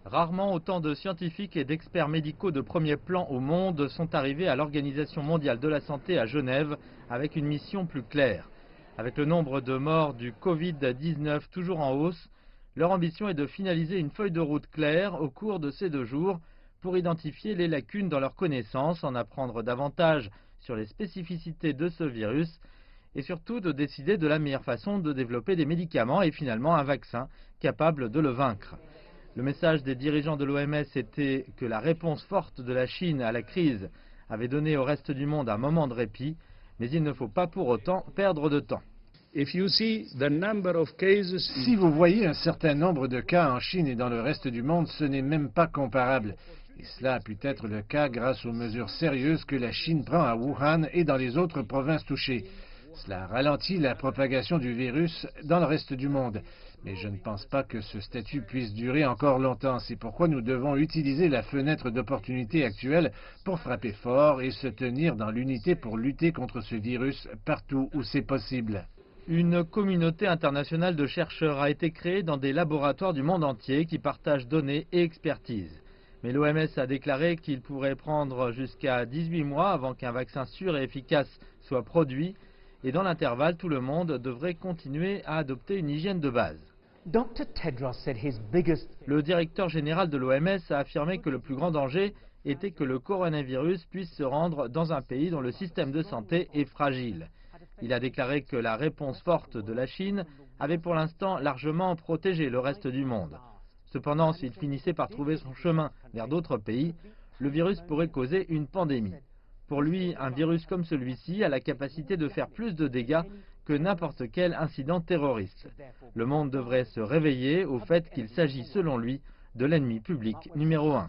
Rarement autant de scientifiques et d'experts médicaux de premier plan au monde sont arrivés à l'Organisation mondiale de la santé à Genève avec une mission plus claire. Avec le nombre de morts du Covid-19 toujours en hausse, leur ambition est de finaliser une feuille de route claire au cours de ces 2 jours pour identifier les lacunes dans leurs connaissances, en apprendre davantage sur les spécificités de ce virus et surtout de décider de la meilleure façon de développer des médicaments et finalement un vaccin capable de le vaincre. Le message des dirigeants de l'OMS était que la réponse forte de la Chine à la crise avait donné au reste du monde un moment de répit, mais il ne faut pas pour autant perdre de temps. Si vous voyez un certain nombre de cas en Chine et dans le reste du monde, ce n'est même pas comparable. Et cela a pu être le cas grâce aux mesures sérieuses que la Chine prend à Wuhan et dans les autres provinces touchées. Cela ralentit la propagation du virus dans le reste du monde. Mais je ne pense pas que ce statut puisse durer encore longtemps. C'est pourquoi nous devons utiliser la fenêtre d'opportunité actuelle pour frapper fort et se tenir dans l'unité pour lutter contre ce virus partout où c'est possible. Une communauté internationale de chercheurs a été créée dans des laboratoires du monde entier qui partagent données et expertise. Mais l'OMS a déclaré qu'il pourrait prendre jusqu'à 18 mois avant qu'un vaccin sûr et efficace soit produit. Et dans l'intervalle, tout le monde devrait continuer à adopter une hygiène de base. Le directeur général de l'OMS a affirmé que le plus grand danger était que le coronavirus puisse se rendre dans un pays dont le système de santé est fragile. Il a déclaré que la réponse forte de la Chine avait pour l'instant largement protégé le reste du monde. Cependant, s'il finissait par trouver son chemin vers d'autres pays, le virus pourrait causer une pandémie. Pour lui, un virus comme celui-ci a la capacité de faire plus de dégâts que n'importe quel incident terroriste. Le monde devrait se réveiller au fait qu'il s'agit, selon lui, de l'ennemi public numéro 1.